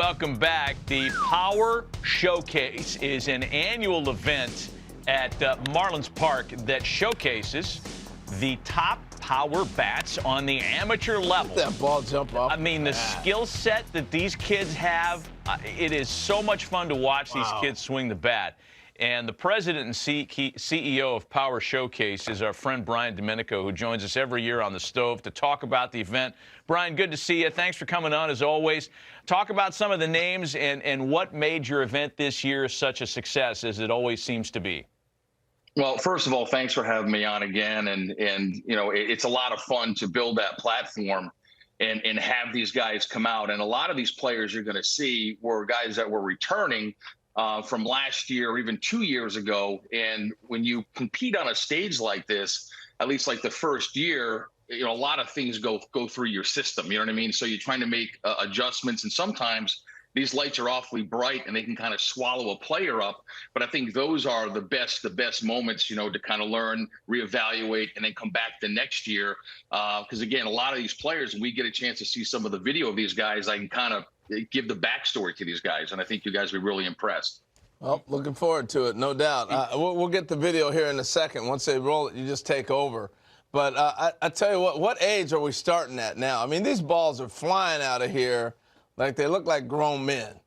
welcome back. The Power Showcase is an annual event at Marlins Park that showcases the top power bats on the amateur level. That ball jump off. I mean, the skill set that these kids have, it is so much fun to watch these kids swing the bat. And the president and CEO of Power Showcase is our friend Brian Domenico, who joins us every year on the stove to talk about the event. Brian, good to see you. Thanks for coming on, as always. Talk about some of the names and what made your event this year such a success, as it always seems to be. Well, first of all, thanks for having me on again. And you know, it's a lot of fun to build that platform and have these guys come out. And a lot of these players you're going to see were guys that were returning from last year or even 2 years ago. And when you compete on a stage like this, at least like the first year, you know, a lot of things go through your system. You know what I mean? So you're trying to make adjustments, and sometimes these lights are awfully bright and they can kind of swallow a player up. But I think those are the best moments, you know, to kind of learn, reevaluate, and then come back the next year. Because again, a lot of these players, when we get a chance to see some of the video of these guys, I can kind of give the backstory to these guys, and I think you guys will be really impressed. Well, looking forward to it, no doubt. We'll get the video here in a second. Once they roll it, you just take over. But I tell you what age are we starting at now? I mean, these balls are flying out of here like they look like grown men.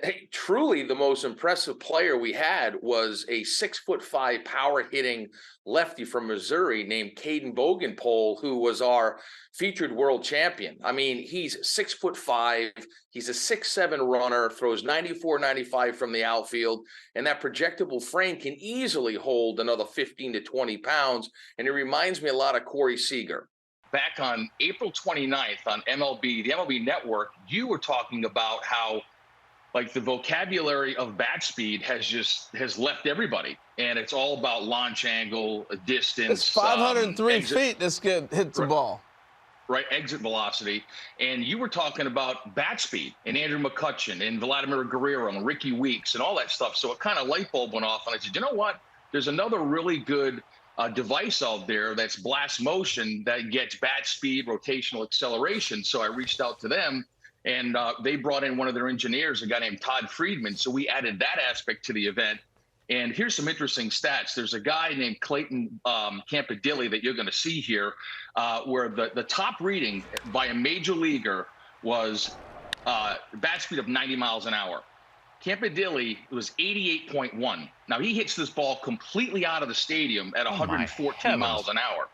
Hey, truly the most impressive player we had was a 6'5" power hitting lefty from Missouri named Aidan Araguz, who was our featured world champion. I mean, he's 6'5", he's a 6'7" runner, throws 94, 95 from the outfield, and that projectable frame can easily hold another 15 to 20 pounds. And it reminds me a lot of Corey Seager. Back on April 29th on the MLB Network, you were talking about how like the vocabulary of bat speed has left everybody, and it's all about launch angle, distance. It's 503 feet this kid hits the ball. Right, exit velocity. And you were talking about bat speed and Andrew McCutchen and Vladimir Guerrero and Ricky Weeks and all that stuff. So it kind of light bulb went off, and I said, you know what? There's another really good device out there that's blast motion that gets bat speed, rotational acceleration. So I reached out to them, and they brought in one of their engineers, a guy named Todd Friedman. So we added that aspect to the event. And here's some interesting stats. There's a guy named Clayton Campadilli that you're going to see here, where the top reading by a major leaguer was bat speed of 90 miles an hour. Campadilli was 88.1. Now, he hits this ball completely out of the stadium at 114 miles an hour.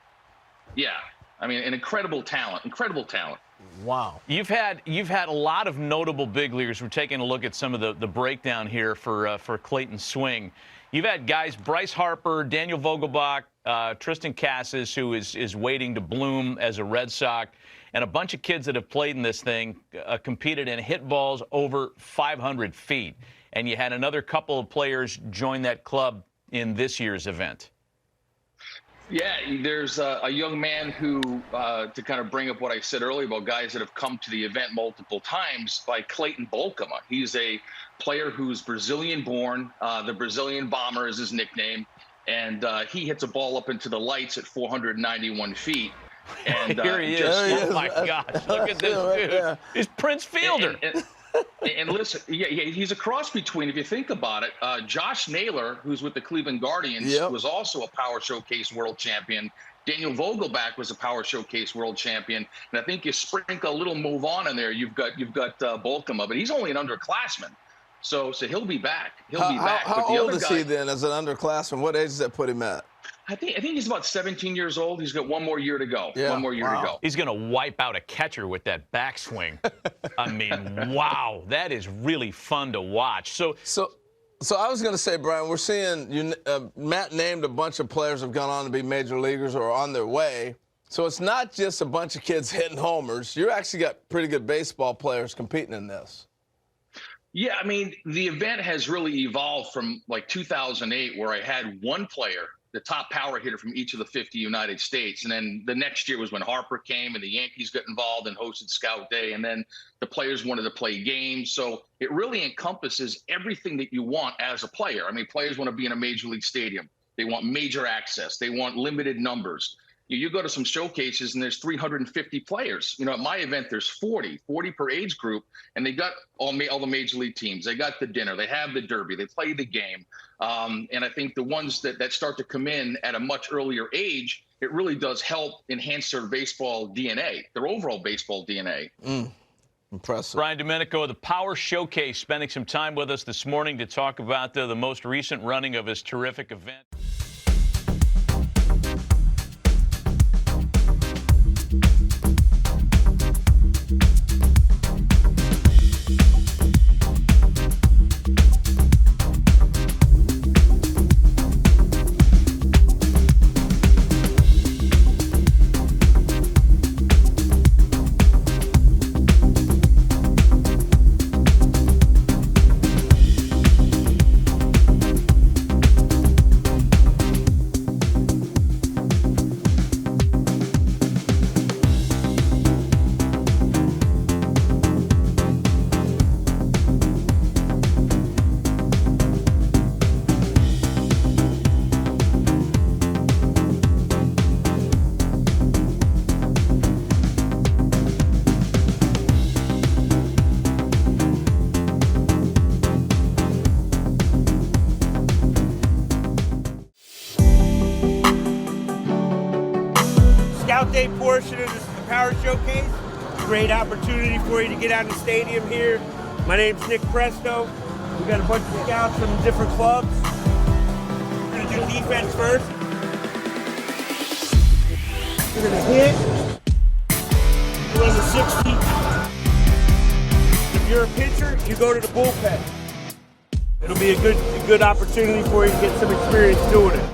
Yeah, I mean, an incredible talent, incredible talent. Wow. You've had a lot of notable big leaguers. We're taking a look at some of the breakdown here for Clayton's swing. You've had guys, Bryce Harper, Daniel Vogelbach, Tristan Casas, who is waiting to bloom as a Red Sox, and a bunch of kids that have played in this thing, competed and hit balls over 500 feet. And you had another couple of players join that club in this year's event. Yeah, there's a young man who, to kind of bring up what I said earlier about guys that have come to the event multiple times, by Clayton Bolkema. He's a player who's Brazilian-born. The Brazilian Bomber is his nickname. And he hits a ball up into the lights at 491 feet. And here he is. Oh, my gosh. Look at this dude. He's Prince Fielder. And listen, yeah, he's a cross between, if you think about it, Josh Naylor, who's with the Cleveland Guardians, was also a Power Showcase world champion. Daniel Vogelbach was a Power Showcase world champion. And I think you sprinkle a little move on in there, you've got Bolkema, but he's only an underclassman. So he'll be back. He'll be back. How old is he then as an underclassman? What age does that put him at? I think he's about 17 years old. He's got one more year to go. Yeah. One more year to go. He's going to wipe out a catcher with that backswing. I mean, wow, that is really fun to watch. So I was going to say, Brian, we're seeing Matt named a bunch of players have gone on to be major leaguers or are on their way. So it's not just a bunch of kids hitting homers. You actually got pretty good baseball players competing in this. Yeah, I mean, the event has really evolved from like 2008, where I had one player, the top power hitter from each of the 50 United States. And then the next year was when Harper came and the Yankees got involved and hosted Scout Day. And then the players wanted to play games. So it really encompasses everything that you want as a player. I mean, players want to be in a major league stadium. They want major access. They want limited numbers. You go to some showcases and there's 350 players. At my event, there's 40 per age group, and they got all the major league teams. They got the dinner, they have the derby, they play the game. And I think the ones that start to come in at a much earlier age, it really does help enhance their baseball DNA, their overall baseball DNA. Impressive. Brian Domenico of the Power Showcase spending some time with us this morning to talk about the most recent running of his terrific event. Scout Day portion of this Power Showcase. Great opportunity for you to get out in the stadium here. My name's Nick Presto. We got a bunch of scouts from different clubs. We're gonna do defense first. We're gonna hit. Run the 60. If you're a pitcher, you go to the bullpen. It'll be a good opportunity for you to get some experience doing it.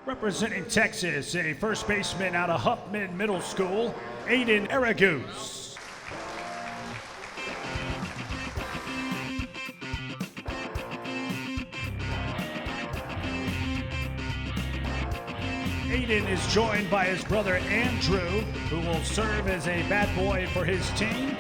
Representing Texas, a first baseman out of Huffman Middle School, Aidan Araguz. Aidan is joined by his brother Andrew, who will serve as a bat boy for his team.